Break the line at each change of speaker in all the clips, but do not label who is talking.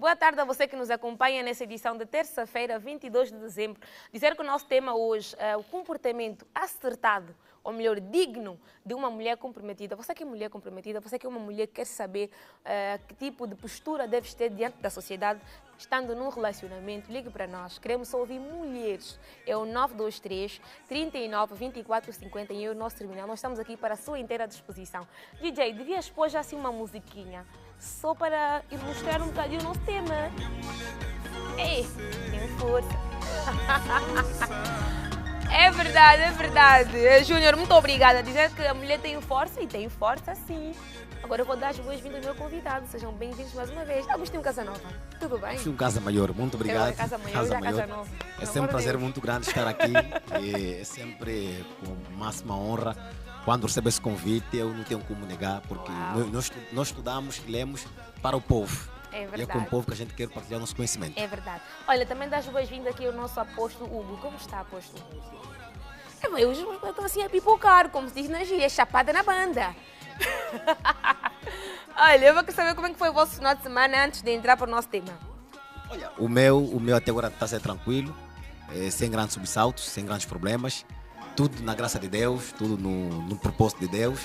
Boa tarde a você que nos acompanha nessa edição de terça-feira, 22 de dezembro. Dizer que o nosso tema hoje é o comportamento acertado, ou melhor, digno de uma mulher comprometida. Você que é mulher comprometida, você que é uma mulher que quer saber que tipo de postura deves ter diante da sociedade, estando num relacionamento, ligue para nós. Queremos só ouvir mulheres. É o 923 39 24 50 e é o nosso terminal. Nós estamos aqui para a sua inteira disposição. DJ, devias pôr já assim uma musiquinha, só para ilustrar um bocadinho o nosso tema. Ei, tem força. É verdade, é verdade. Júnior, muito obrigada. Dizer que a mulher tem força e tem força sim. Agora eu vou dar as boas-vindas ao meu convidado. Sejam bem-vindos mais uma vez. Agostinho Casanova, tudo bem?
Agostinho Casa Maior, muito obrigado.
Eu, Casa Maior, já Casa Nova.
É sempre um prazer muito grande estar aqui. É sempre com máxima honra. Quando recebo esse convite, eu não tenho como negar, porque nós estudamos e lemos para o povo.
É verdade.
E é com o povo que a gente quer partilhar nosso conhecimento.
É verdade. Olha, também dá as boas-vindas aqui ao nosso apóstolo Hugo. Como está, apóstolo? Eu estou assim a pipocar, como se diz na gíria, chapada na banda. Olha, eu vou querer saber como é que foi o vosso final de semana antes de entrar para o nosso tema.
Olha, o meu até agora está a ser tranquilo, sem grandes subsaltos, sem grandes problemas. Tudo na graça de Deus, tudo no propósito de Deus.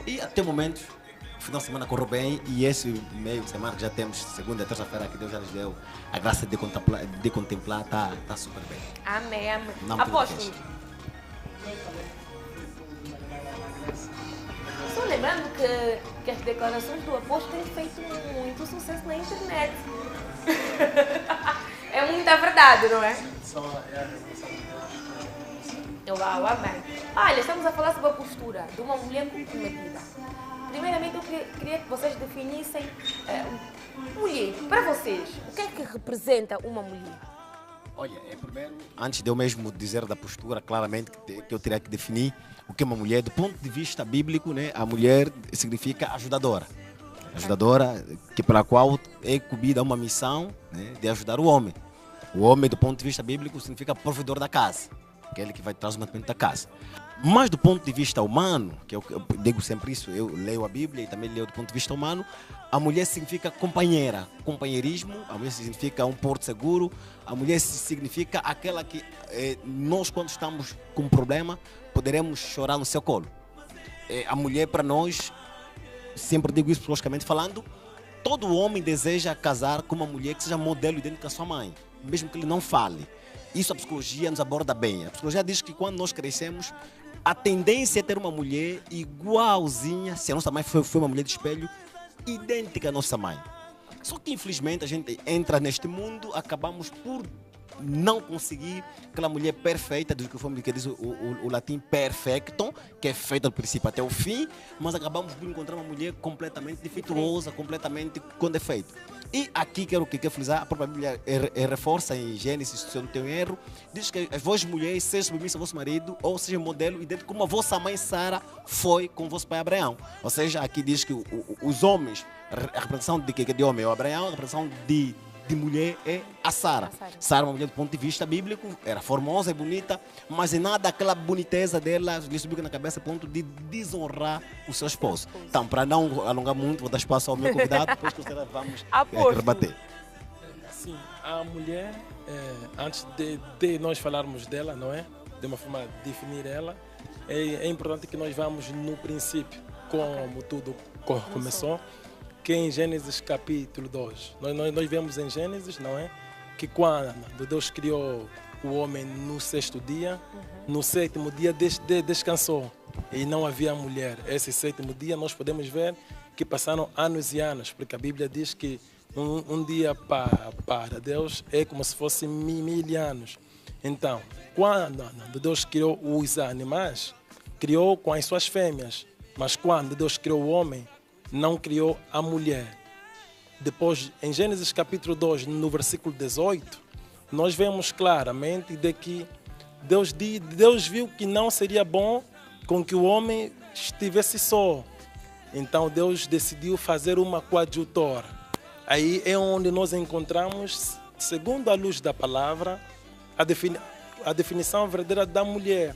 E até o momento, o final de semana correu bem e esse meio de semana que já temos, segunda e terça-feira, que Deus já nos deu a graça de contemplar, está super bem.
Amém, amém.
Não
Apóstolo. Só lembrando que as declarações do apóstolo têm feito muito sucesso na internet. É muita verdade, não é? Uau, amém. Olha, estamos a falar sobre a postura de uma mulher comprometida. Primeiramente, eu queria que vocês definissem mulher. Para vocês, o que é que representa uma mulher?
Olha, primeiro, antes de eu mesmo dizer da postura, claramente que eu teria que definir o que é uma mulher. Do ponto de vista bíblico, né, a mulher significa ajudadora. Ajudadora pela qual é incumbida uma missão, né, de ajudar o homem. O homem, do ponto de vista bíblico, significa provedor da casa. Aquele que vai trazer o mantimento da casa. Mas do ponto de vista humano, que eu digo sempre isso, eu leio a Bíblia e também leio do ponto de vista humano, a mulher significa companheira, companheirismo, a mulher significa um porto seguro, a mulher significa aquela que nós, quando estamos com um problema, poderemos chorar no seu colo. A mulher, para nós, sempre digo isso psicologicamente falando, todo homem deseja casar com uma mulher que seja modelo idêntico à sua mãe, mesmo que ele não fale. Isso a psicologia nos aborda bem. A psicologia diz que quando nós crescemos, a tendência é ter uma mulher igualzinha, se a nossa mãe foi uma mulher de espelho, idêntica à nossa mãe. Só que infelizmente a gente entra neste mundo, acabamos por não conseguir aquela mulher perfeita, que diz o latim perfecto, que é feita do princípio até o fim, mas acabamos por encontrar uma mulher completamente defeituosa, completamente com defeito. E aqui quero frisar, a própria Bíblia reforça em Gênesis, se eu não tenho erro, diz que as vossas mulheres sejam submissas ao vosso marido, ou seja, modelo idêntico como a vossa mãe Sara foi com o vosso pai Abraão. Ou seja, aqui diz que os homens, a representação de homem é o Abraão, a representação de mulher é a Sara. Sara, uma mulher do ponto de vista bíblico, era formosa e bonita, mas em nada aquela boniteza dela lhe subiu na cabeça a ponto de desonrar o seu esposo. Então, para não alongar muito, vou dar espaço ao meu convidado, depois que nós vamos rebater.
Sim, a mulher, antes de nós falarmos dela, não é? De uma forma de definir ela, é importante que nós vamos no princípio, como tudo começou, que é em Gênesis capítulo 2. Nós vemos em Gênesis, não é? Que quando Deus criou o homem no sexto dia, no sétimo dia descansou e não havia mulher. Esse sétimo dia nós podemos ver que passaram anos e anos, porque a Bíblia diz que um dia para Deus é como se fosse 1000 anos. Então, quando Deus criou os animais, criou com as suas fêmeas, mas quando Deus criou o homem, não criou a mulher. Depois, em Gênesis capítulo 2, no versículo 18, nós vemos claramente de que Deus viu que não seria bom com que o homem estivesse só. Então Deus decidiu fazer uma coadjutora. Aí é onde nós encontramos, segundo a luz da palavra, a definição verdadeira da mulher,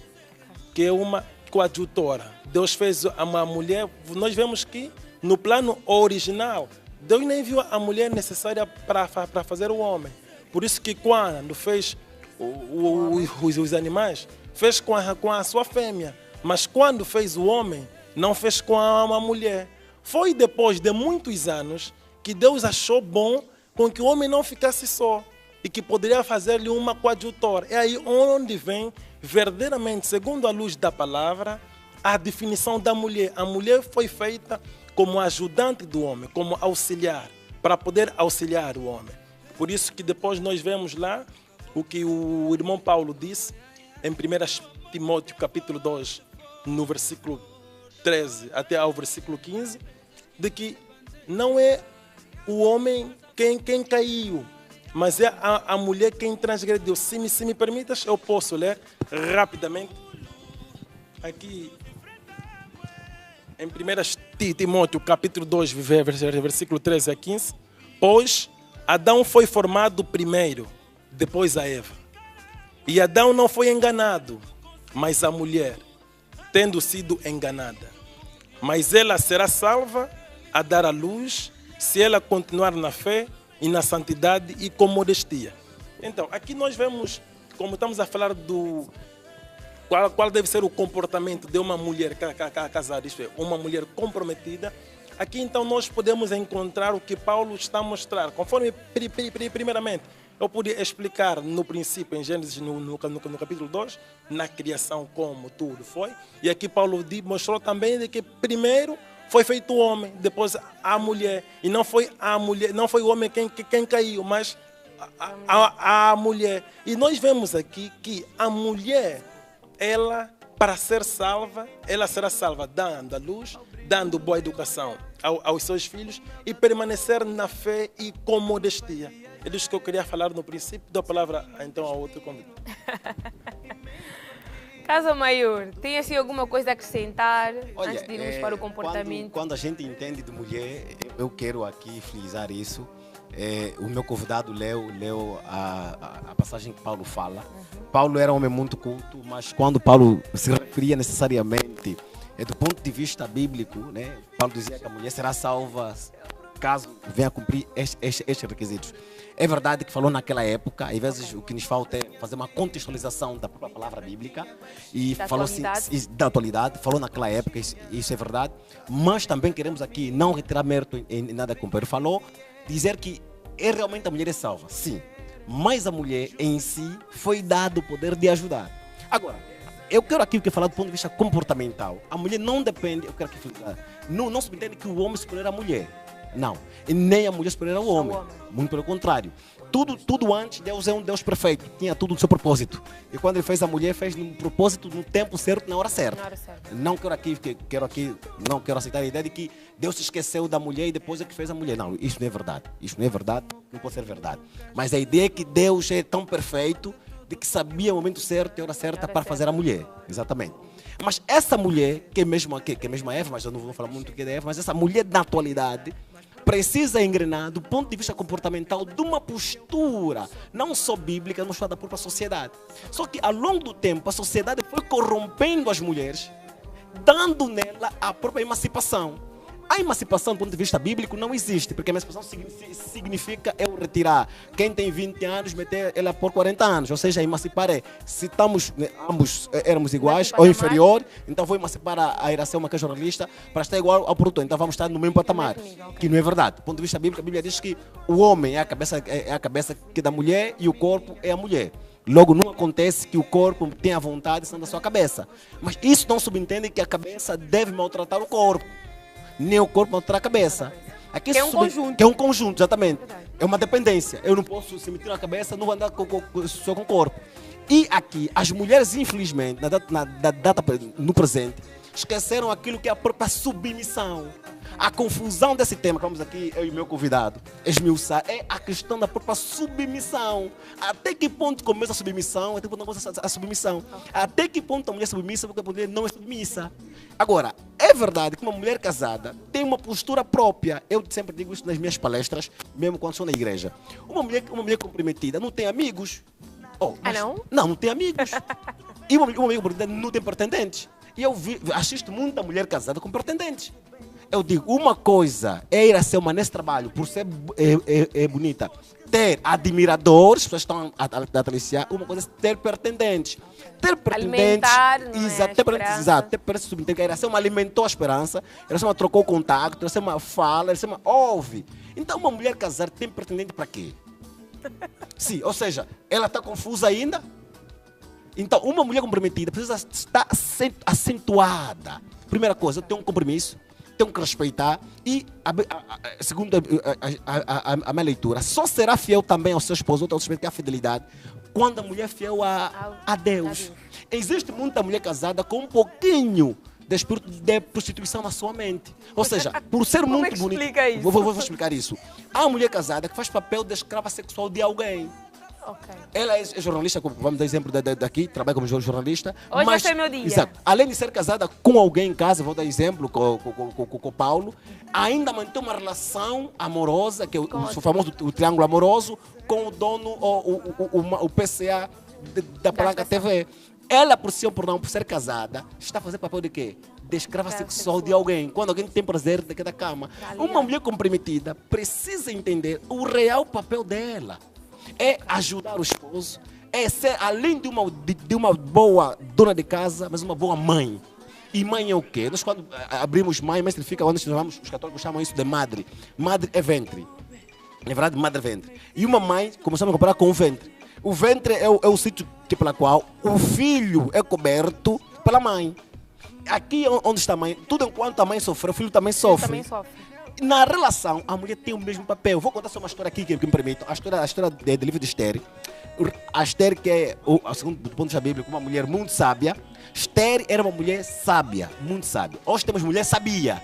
que é uma coadjutora. Deus fez uma mulher, nós vemos que no plano original, Deus nem viu a mulher necessária para fazer o homem. Por isso que quando fez os animais, fez com a sua fêmea. Mas quando fez o homem, não fez com uma mulher. Foi depois de muitos anos que Deus achou bom com que o homem não ficasse só e que poderia fazer-lhe uma coadjutora. É aí onde vem, verdadeiramente, segundo a luz da palavra, a definição da mulher. A mulher foi feita como ajudante do homem, como auxiliar, para poder auxiliar o homem. Por isso que depois nós vemos lá o que o irmão Paulo disse em 1 Timóteo capítulo 2, no versículo 13 até ao versículo 15, de que não é o homem quem caiu, mas é a mulher quem transgrediu. Se me permitas, eu posso ler rapidamente aqui em 1 Timóteo capítulo 2, versículo 13 a 15. Pois Adão foi formado primeiro, depois a Eva. E Adão não foi enganado, mas a mulher, tendo sido enganada. Mas ela será salva a dar à luz, se ela continuar na fé e na santidade e com modestia. Então, aqui nós vemos, como estamos a falar do qual deve ser o comportamento de uma mulher casada, isto é, uma mulher comprometida. Aqui então nós podemos encontrar o que Paulo está a mostrar. Conforme, primeiramente, eu pude explicar no princípio, em Gênesis, no capítulo 2, na criação, como tudo foi. E aqui Paulo mostrou também de que primeiro foi feito o homem, depois a mulher. E não foi a mulher, não foi o homem quem caiu, mas a mulher. E nós vemos aqui que a mulher, ela, para ser salva, ela será salva dando a luz, dando boa educação aos seus filhos e permanecer na fé e com modestia. É disso que eu queria falar no princípio. Dou a palavra então ao outro convidado.
Casa Maior, tem assim alguma coisa a acrescentar?
Olha,
antes de irmos para o comportamento?
Quando a gente entende de mulher, eu quero aqui frisar isso. O meu convidado leu a passagem que Paulo fala. Paulo era um homem muito culto, mas quando Paulo se referia necessariamente do ponto de vista bíblico, né, Paulo dizia que a mulher será salva caso venha a cumprir estes requisitos. É verdade que falou naquela época, às vezes o que nos falta é fazer uma contextualização da própria palavra bíblica e
da
falou
atualidade.
Da atualidade, falou naquela época, isso é verdade, mas também queremos aqui não retirar mérito em nada com ele falou, dizer que realmente a mulher é salva, sim, mas a mulher em si foi dado o poder de ajudar. Agora, eu quero aqui falar do ponto de vista comportamental. A mulher não depende, eu quero aqui falar, não se entende que o homem superior à mulher. Não, e nem a mulher superior ao homem. Muito pelo contrário. Tudo antes, Deus é um Deus perfeito. Tinha tudo o seu propósito. E quando ele fez a mulher, fez no propósito, no tempo certo, na hora certa. Não quero aceitar a ideia de que Deus se esqueceu da mulher e depois é que fez a mulher. Não, isso não é verdade. Isso não é verdade, não pode ser verdade. Mas a ideia é que Deus é tão perfeito de que sabia o momento certo e a hora certa para fazer a mulher. Exatamente. Mas essa mulher, que é mesmo a Eva, mas eu não vou falar muito do que é da Eva, mas essa mulher na atualidade precisa engrenar do ponto de vista comportamental de uma postura, não só bíblica, mas da própria sociedade. Só que ao longo do tempo a sociedade foi corrompendo as mulheres, dando nela a própria emancipação. A emancipação do ponto de vista bíblico não existe, porque a emancipação significa eu retirar quem tem 20 anos, meter ela por 40 anos. Ou seja, emancipar é, se estamos ambos éramos iguais ou inferior, então vou emancipar a Iracema, que é jornalista, para estar igual ao produtor. Então vamos estar no mesmo patamar, que não é verdade. Do ponto de vista bíblico, a Bíblia diz que o homem é a cabeça que é da mulher e o corpo é a mulher. Logo, não acontece que o corpo tenha vontade de da sua cabeça. Mas isso não subentende que a cabeça deve maltratar o corpo. Nem o corpo maltratar a cabeça. Aqui
que é um conjunto.
Que é um conjunto, exatamente. É uma dependência. Eu não posso, se me tirar a cabeça, não vou andar só com o corpo. E aqui, as mulheres, infelizmente, no presente, esqueceram aquilo que é a própria submissão. A confusão desse tema, que vamos aqui, eu e meu convidado, esmiuçar, é a questão da própria submissão. Até que ponto começa a submissão? Até que ponto começa a submissão? Até que ponto a mulher é submissa porque a mulher não é submissa? Agora, é verdade que uma mulher casada tem uma postura própria. Eu sempre digo isso nas minhas palestras, mesmo quando sou na igreja. Uma mulher comprometida não tem amigos.
Não?
Não tem amigos. E uma mulher comprometida não tem pretendentes. E eu assisto muita mulher casada com pretendentes. eu digo, uma coisa é ir a ser uma nesse trabalho, por ser bonita, ter admiradores, as pessoas estão a acariciar, uma coisa é ter pretendentes. Ter pretendentes,
Alimentar, não é?
exato, ter pretendentes, que a Iracema alimentou a esperança, a Iracema trocou o contacto, a Iracema fala, a Iracema ouve. Então uma mulher casada tem pretendente para quê? Sim, ou seja, ela está confusa ainda. Então, uma mulher comprometida precisa estar acentuada. Primeira coisa, tem um compromisso, tem que respeitar e, segundo a minha leitura, só será fiel também ao seu esposo, ao respeito, que é a fidelidade, quando a mulher é fiel a Deus. Existe muita mulher casada com um pouquinho de espírito de prostituição na sua mente. Ou seja, por ser muito bonita...
Explica isso?
Vou explicar isso. Há uma mulher casada que faz papel de escrava sexual de alguém.
Okay.
Ela é jornalista, vamos dar exemplo daqui, trabalha como jornalista.
Hoje
mas,
vai ser meu dia.
Exato. Além de ser casada com alguém em casa, vou dar exemplo com o Paulo, ainda mantém uma relação amorosa, que é o famoso o triângulo amoroso, com o dono, o PCA da Palanca TV. Ela, por si ou por não, por ser casada, está a fazer papel de quê? De escrava sexual de alguém, quando alguém tem prazer da cama. Uma mulher comprometida precisa entender o real papel dela. É ajudar o esposo, é ser, além de uma boa dona de casa, mas uma boa mãe. E mãe é o quê? Nós quando abrimos mãe, mas fica onde nós chamamos, os católicos chamam isso de madre. Madre é ventre. Na verdade, madre é ventre. E uma mãe, começamos a comparar com o ventre. O ventre é o sítio pela qual o filho é coberto pela mãe. Aqui onde está a mãe, tudo enquanto a mãe sofre, o filho também sofre.
Também sofre.
Na relação, a mulher tem o mesmo papel. Vou contar só uma história aqui que me permite. A história do livro de Esther. A Esther, que é, segundo o ponto de vista bíblico, uma mulher muito sábia. Esther era uma mulher sábia, muito sábia. Hoje temos mulher sabia.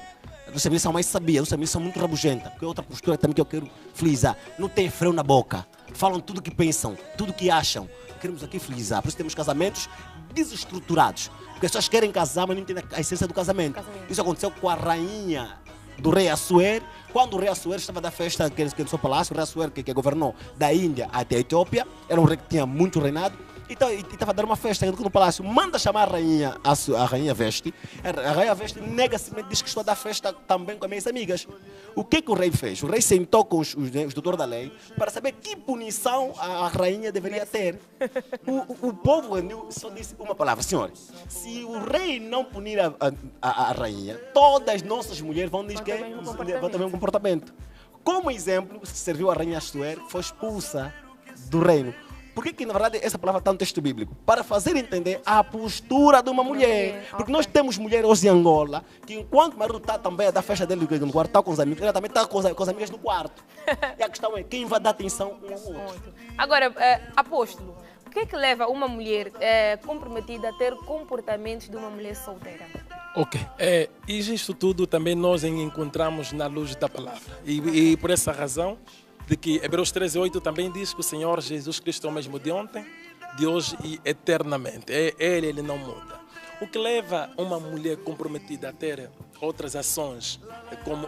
As mulheres são mais sabias, as mulheres são muito rabugentas. Porque é outra postura também que eu quero frisar. Não tem freio na boca. Falam tudo o que pensam, tudo o que acham. Queremos aqui frisar. Por isso temos casamentos desestruturados. Porque as pessoas querem casar, mas não entendem a essência do casamento. Isso aconteceu com a rainha do rei Assuero, quando o rei Assuero estava da festa que no seu palácio, o rei Assuero que governou da Índia até a Etiópia, era um rei que tinha muito reinado, e estava a dar uma festa no palácio, manda chamar a rainha Veste, a rainha Veste nega-se, diz que estou a dar festa também com as minhas amigas. O que o rei fez? O rei sentou com os doutores da lei para saber que punição a rainha deveria ter. O povo só disse uma palavra: senhor, se o rei não punir a rainha, todas as nossas mulheres vão dizer que vão ter um comportamento. Como exemplo, serviu a rainha Assuero, que foi expulsa do reino. Por que na verdade essa palavra está no texto bíblico? Para fazer entender a postura de uma mulher. Porque nós temos mulheres hoje em Angola que enquanto o marido está também a dar festa dele no quarto, está com os amigos, ela também está com as amigas no quarto. E a questão é quem vai dar atenção um ao outro.
Agora, apóstolo, o que é que leva uma mulher comprometida a ter comportamentos de uma mulher solteira?
Ok. E isto tudo também nós encontramos na luz da palavra. E por essa razão, de que Hebreus 13:8 também diz que o Senhor Jesus Cristo é o mesmo de ontem, de hoje e eternamente. Ele não muda. O que leva uma mulher comprometida a ter outras ações como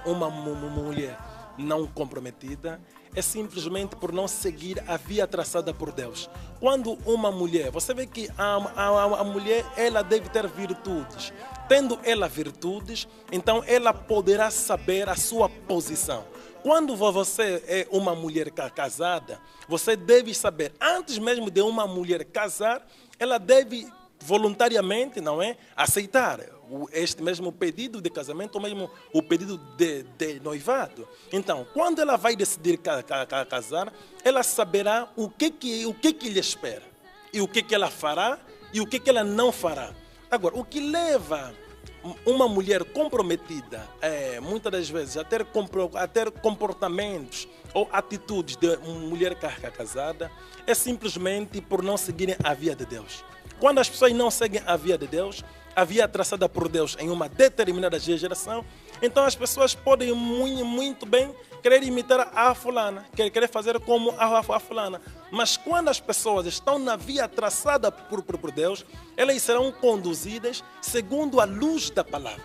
uma mulher não comprometida é simplesmente por não seguir a via traçada por Deus. Quando uma mulher, você vê que a mulher ela deve ter virtudes. Tendo ela virtudes, então ela poderá saber a sua posição. Quando você é uma mulher casada, você deve saber, antes mesmo de uma mulher casar, ela deve voluntariamente, não é, aceitar este mesmo pedido de casamento ou mesmo o pedido de noivado. Então, quando ela vai decidir casar, ela saberá o que lhe espera e o que ela fará e o que ela não fará. Agora, o que leva uma mulher comprometida, muitas das vezes, a ter comportamentos ou atitudes de uma mulher casada, é simplesmente por não seguirem a via de Deus. Quando as pessoas não seguem a via de Deus, a via traçada por Deus em uma determinada geração, então as pessoas podem muito bem querer imitar a fulana, querer fazer como a fulana. Mas quando as pessoas estão na via traçada por Deus, elas serão conduzidas segundo a luz da palavra.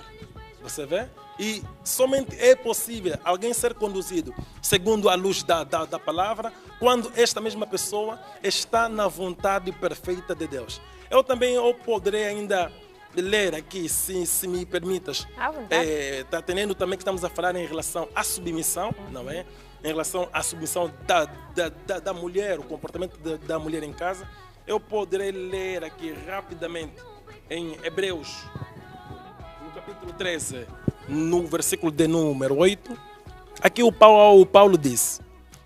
Você vê? E somente é possível alguém ser conduzido segundo a luz da palavra quando esta mesma pessoa está na vontade perfeita de Deus. Eu também poderei ainda ler aqui, se me permitas.
À vontade.
Está tendo também que estamos a falar em relação à submissão, não é? Em relação à submissão da mulher, o comportamento da mulher em casa. Eu poderei ler aqui rapidamente em Hebreus, no capítulo 13, no versículo de número 8. Aqui o Paulo diz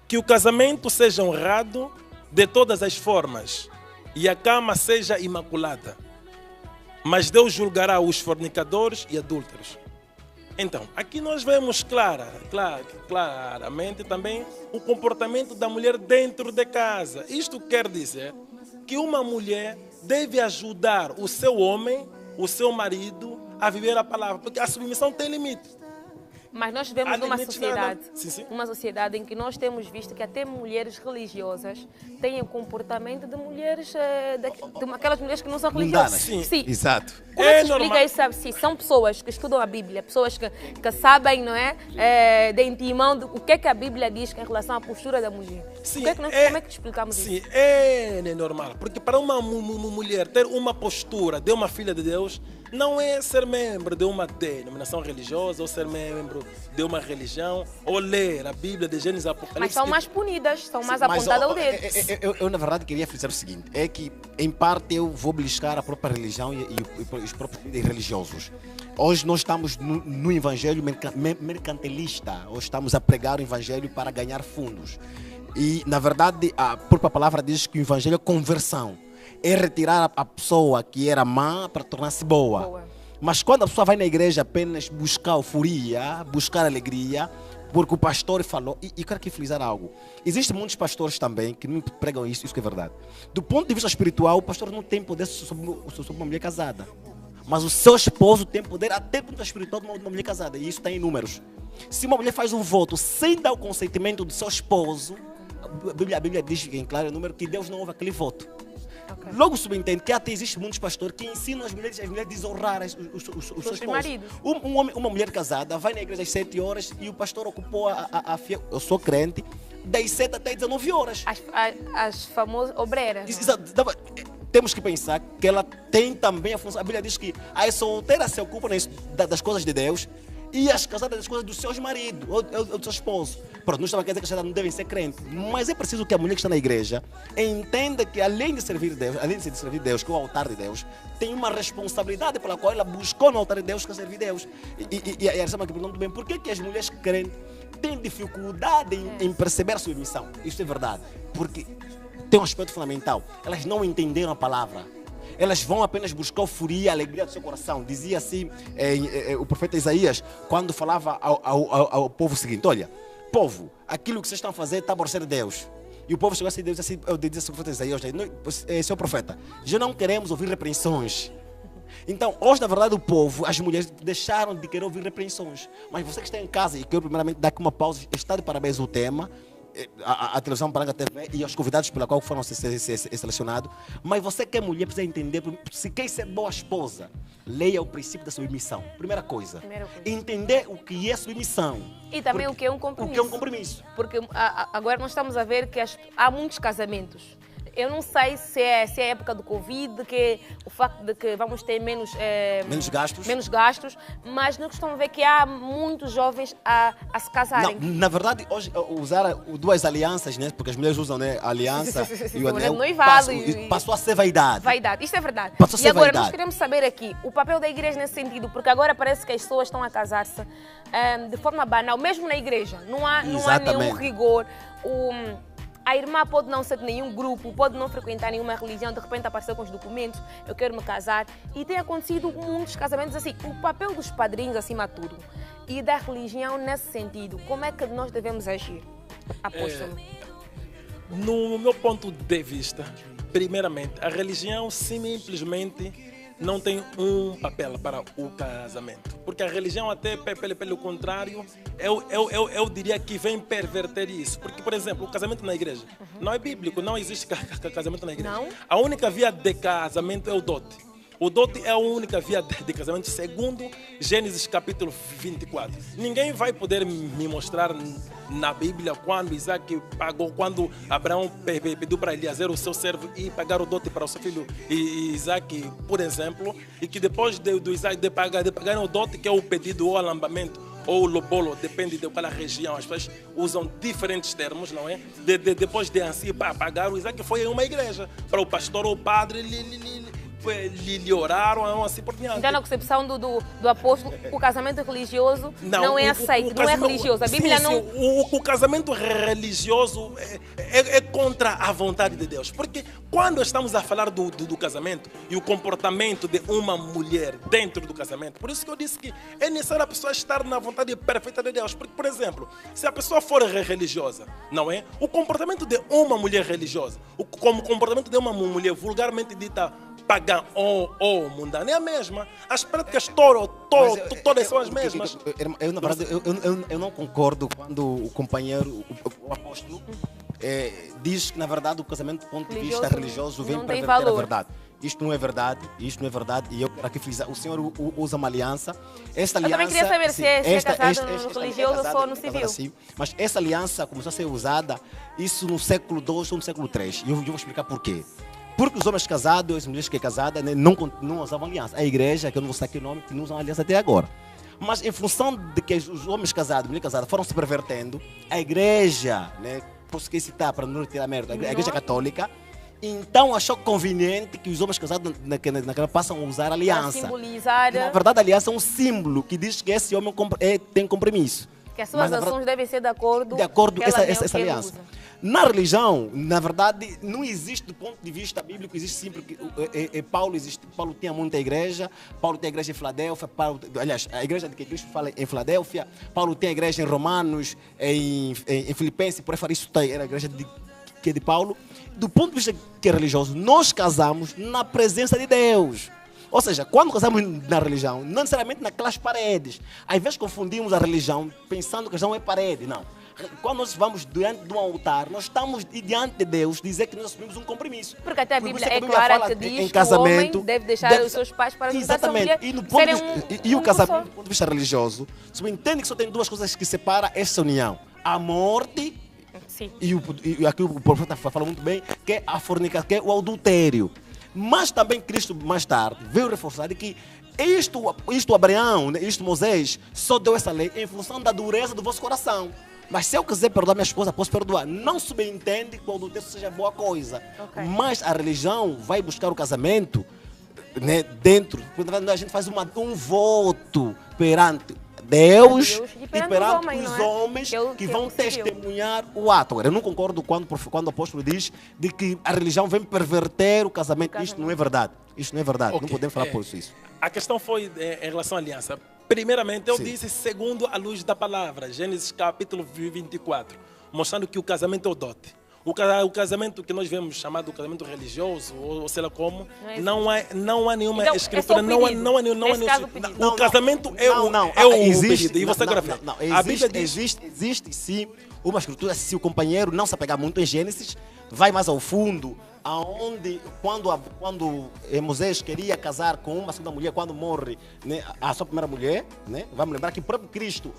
que o casamento seja honrado de todas as formas e a cama seja imaculada. Mas Deus julgará os fornicadores e adúlteros. Então, aqui nós vemos claramente também o comportamento da mulher dentro de casa. Isto quer dizer que uma mulher deve ajudar o seu homem, o seu marido, a viver a palavra, porque a submissão tem limite.
Mas nós vivemos numa sociedade,
Sim.
uma sociedade em que nós temos visto que até mulheres religiosas têm o comportamento de mulheres, aquelas mulheres que não são religiosas.
Mundanas.
Sim.
Exato.
Como é que
normal.
explica isso? Sabe? Sim, são pessoas que estudam a Bíblia, pessoas que sabem, não é, de intimão o que é que a Bíblia diz em relação à postura da mulher.
Sim,
Como é que explicamos isso?
Sim, é normal. Porque para uma mulher ter uma postura de uma filha de Deus, não é ser membro de uma denominação religiosa, ou ser membro de uma religião, ou ler a Bíblia de Gênesis e Apocalipse.
Mas são mais punidas, são mais
Mas,
apontadas ao dedo.
eu, na verdade, queria frisar o seguinte: é que, em parte, eu vou beliscar a própria religião e os próprios líderes religiosos. Hoje nós estamos no evangelho mercantilista, hoje estamos a pregar o evangelho para ganhar fundos. E, na verdade, a própria palavra diz que o evangelho é conversão. É retirar a pessoa que era má para tornar-se boa. Mas quando a pessoa vai na igreja apenas buscar euforia, buscar alegria, porque o pastor falou, e quero aqui frisar algo. Existem muitos pastores também que não pregam isso que é verdade. Do ponto de vista espiritual, o pastor não tem poder sobre uma mulher casada. Mas o seu esposo tem poder até do ponto de vista espiritual de uma mulher casada. E isso está em números. Se uma mulher faz um voto sem dar o consentimento do seu esposo, a Bíblia diz em claro número que Deus não ouve aquele voto. Okay. Logo subentende que até existem muitos pastores que ensinam as mulheres a desonrar os seus esposos. Uma mulher casada vai na igreja às 7 horas e o pastor ocupou a fiel. Eu sou crente, das 7 até 19 horas.
As famosas obreiras.
Temos que pensar que ela tem também a função. A Bíblia diz que as solteiras se ocupam das coisas de Deus e as casadas das coisas dos seus maridos ou do seu esposo. Pronto, não estava a dizer que as casadas não devem ser crentes, mas é preciso que a mulher que está na igreja entenda que além de servir Deus, que é o altar de Deus, tem uma responsabilidade pela qual ela buscou no altar de Deus que é servir Deus. E a Arsama aqui pergunta bem, por que as mulheres crentes têm dificuldade em perceber a sua missão? Isso é verdade, porque tem um aspecto fundamental, elas não entenderam a palavra. Elas vão apenas buscar euforia, a alegria do seu coração. Dizia assim o profeta Isaías, quando falava ao povo o seguinte: olha, povo, aquilo que vocês estão a fazer está a aborrecer Deus. E o povo chegou assim, Deus assim, eu disse ao profeta Isaías: seu profeta, já não queremos ouvir repreensões. Então, hoje, na verdade, o povo, as mulheres deixaram de querer ouvir repreensões. Mas você que está em casa, e quero primeiramente dar aqui uma pausa, está de parabéns o tema. A televisão Palanga TV e os convidados pela qual foram selecionados. Mas você que é mulher precisa entender, se quer ser boa esposa, leia o princípio da submissão. Primeira coisa. Entender o que é submissão.
E também o que é um compromisso.
O que é um compromisso.
Porque agora nós estamos a ver que há muitos casamentos. Eu não sei se é a época do Covid, que o facto de que vamos ter menos gastos, mas nós estamos a ver que há muitos jovens a se casarem.
Não, na verdade, hoje usar duas alianças, né? Porque as mulheres usam, né, a aliança e o anel, passou a ser vaidade.
Vaidade, isso é verdade.
Passou a ser
agora
vaidade.
Nós queremos saber aqui o papel da igreja nesse sentido, porque agora parece que as pessoas estão a casar-se de forma banal, mesmo na igreja. Não há nenhum rigor. A irmã pode não ser de nenhum grupo, pode não frequentar nenhuma religião, de repente apareceu com os documentos, eu quero me casar. E tem acontecido muitos casamentos assim. O papel dos padrinhos, acima de tudo, e da religião nesse sentido, como é que nós devemos agir? Apóstolo.
No meu ponto de vista, primeiramente, a religião simplesmente não tem um papel para o casamento. Porque a religião, até pelo contrário, eu diria que vem perverter isso. Porque, por exemplo, o casamento na igreja não é bíblico, não existe casamento na igreja.
Não?
A única via de casamento é o dote. O dote é a única via de casamento, segundo Gênesis capítulo 24. Ninguém vai poder me mostrar na Bíblia quando Isaac pagou, quando Abraão pediu para Eliezer, o seu servo, ir pagar o dote para o seu filho Isaac, por exemplo, e que depois do Isaac de pagar o dote, que é o pedido ou alambamento, ou lobolo, depende de qual região, as pessoas usam diferentes termos, não é? Depois de assim pagar, o Isaac foi em uma igreja, para o pastor ou o padre lhe oraram, assim por diante.
Então, na concepção do apóstolo, o casamento religioso não é aceito, não é religioso. A Bíblia não...
O casamento religioso é contra a vontade de Deus. Porque quando estamos a falar do casamento e o comportamento de uma mulher dentro do casamento, por isso que eu disse que é necessário a pessoa estar na vontade perfeita de Deus. Porque, por exemplo, se a pessoa for religiosa, não é? O comportamento de uma mulher religiosa, como o comportamento de uma mulher vulgarmente dita pagã ou mundana é a mesma. As práticas todas são as mesmas.
Eu, na verdade, eu não concordo quando o companheiro, o apóstolo, diz que, na verdade, o casamento do ponto de vista religioso vem perverter a verdade. Isto não é verdade, isto não é verdade. E eu quero aqui frisar, o senhor usa uma aliança. Esta aliança,
eu também queria saber se é casado no religioso ou só no civil.
Assim, mas essa aliança começou a ser usada, isso no século II ou no século III. E eu vou explicar porquê. Porque os homens casados e as mulheres que é casada, né, não usavam aliança. A igreja, que eu não vou citar aqui o nome, que não usam aliança até agora. Mas em função de que os homens casados e mulheres casadas foram se pervertendo, a igreja, né, posso citar para não retirar merda, a igreja católica, então achou conveniente que os homens casados naquela passam a usar aliança.
Para simbolizar...
Na verdade, a aliança é um símbolo que diz que esse homem tem compromisso.
Que as suas ações devem ser de acordo
com essa aliança. Na religião, na verdade, não existe do ponto de vista bíblico, existe sim, porque Paulo tinha muita igreja, Paulo tem a igreja em Filadélfia, aliás, a igreja de que Cristo fala em Filadélfia, Paulo tem a igreja em Romanos, em Filipenses, por aí isso era a igreja de Paulo. Do ponto de vista que é religioso, nós casamos na presença de Deus. Ou seja, quando casamos na religião, não necessariamente naquelas paredes. Às vezes confundimos a religião pensando que a religião é parede, não. Quando nós vamos diante de um altar, nós estamos diante de Deus dizer que nós assumimos um compromisso.
Porque até a Bíblia é clara que diz que o homem deve deixar os seus pais para juntar sua mulher.
E o casamento, do ponto de vista religioso, você entende que só tem duas coisas que separam essa união. A morte,
sim,
e aqui o profeta fala muito bem, que é a fornicação, que é o adultério. Mas também Cristo, mais tarde, veio reforçar de que isto Abraão, isto Moisés, só deu essa lei em função da dureza do vosso coração. Mas se eu quiser perdoar minha esposa, posso perdoar. Não subentende que o adultério seja boa coisa. Okay. Mas a religião vai buscar o casamento, né, dentro. A gente faz um voto perante Deus e perante os homens que vão testemunhar o ato. Agora, eu não concordo quando o apóstolo diz de que a religião vem perverter o casamento. Isto não é verdade. Isto não é verdade. Okay. Não podemos falar por isso.
A questão foi em relação à aliança. Primeiramente, eu disse segundo a luz da palavra, Gênesis capítulo 24, mostrando que o casamento é o dote. O casamento que nós vemos chamado casamento religioso, ou sei lá como, não há nenhuma escritura, não há nenhum. O casamento é o pedido. E você agora fala.
A Bíblia diz, existe sim uma escritura, se o companheiro não se apegar muito em Gênesis, vai mais ao fundo, aonde quando Moisés queria casar com uma segunda mulher, quando morre, né, a sua primeira mulher, né, vamos lembrar que o próprio Cristo,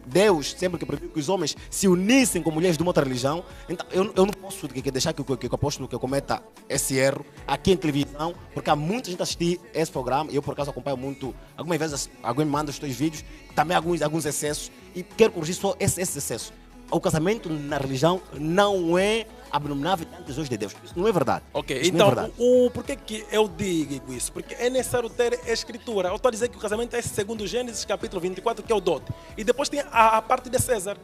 Deus sempre que proibiu que os homens se unissem com mulheres de uma outra religião. Então eu não posso deixar que o apóstolo que cometa esse erro aqui em televisão, porque há muita gente assistir esse programa, e eu por acaso acompanho muito, algumas vezes alguém me manda os teus vídeos, também alguns excessos, e quero corrigir só esse excesso. O casamento na religião não é abominável diante dos olhos de Deus. Isso não é verdade.
Ok,
isso
então,
não é verdade.
Por que eu digo isso? Porque é necessário ter escritura. Eu estou a dizer que o casamento é segundo Gênesis capítulo 24, que é o dote. E depois tem a parte de César,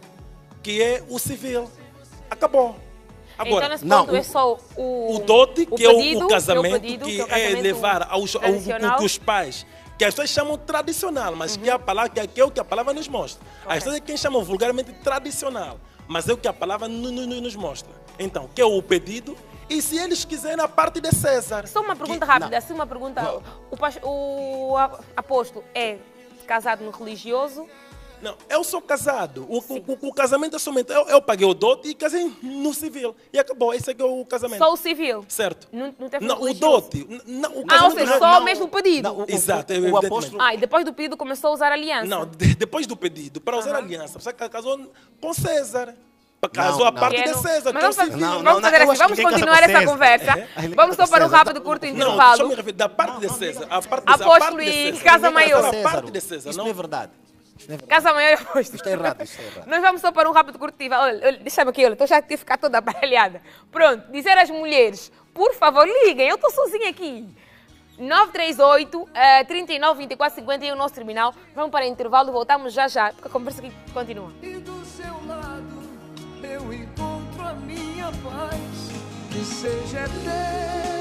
que é o civil. Acabou. Agora,
então, nesse ponto é só
o dote, que é o casamento, que é levar o que os pais, que as pessoas chamam tradicional, mas que é a palavra, que é o que a palavra nos mostra. Okay. As pessoas é quem chamam vulgarmente tradicional, mas é o que a palavra nos mostra. Então, que é o pedido, e se eles quiserem a parte de César.
Só uma pergunta rápida, assim uma pergunta. O apóstolo é casado no religioso
Não, eu sou casado. O casamento é somente. Eu paguei o dote e casei no civil. E acabou. Esse aqui é o casamento.
Só o civil?
Certo.
Não teve
Não, o
religioso?
dote. Não, o
Ou
casamento
seja, só mesmo o pedido?
Exato,
o
evidentemente.
apóstolo...
E depois do pedido começou a usar aliança?
Não, depois do pedido, para usar aliança, você casou com César. Casou a
não.
parte de César.
Mas
que é o
vamos fazer,
civil.
vamos fazer assim, vamos continuar essa conversa. Vamos só para um rápido, curto
Não,
intervalo.
só me refiro da parte de César. A parte
Apóstolo
de
e
César.
Casa Maior.
A parte de César,
Isso
não?
não é verdade. Isso não é verdade.
Casa Maior e apóstolo.
Isto é errado, isto é errado.
Nós vamos só para um rápido curto intervalo. Olha, deixa-me aqui, olha, estou já a ficar toda aparelhada. Pronto, dizer às mulheres, por favor, liguem, eu estou sozinha aqui. 938 39 24 51 o nosso terminal. Vamos para o intervalo, voltamos já já, porque a conversa aqui continua.
E do seu lado eu encontro a minha paz, que seja eterna.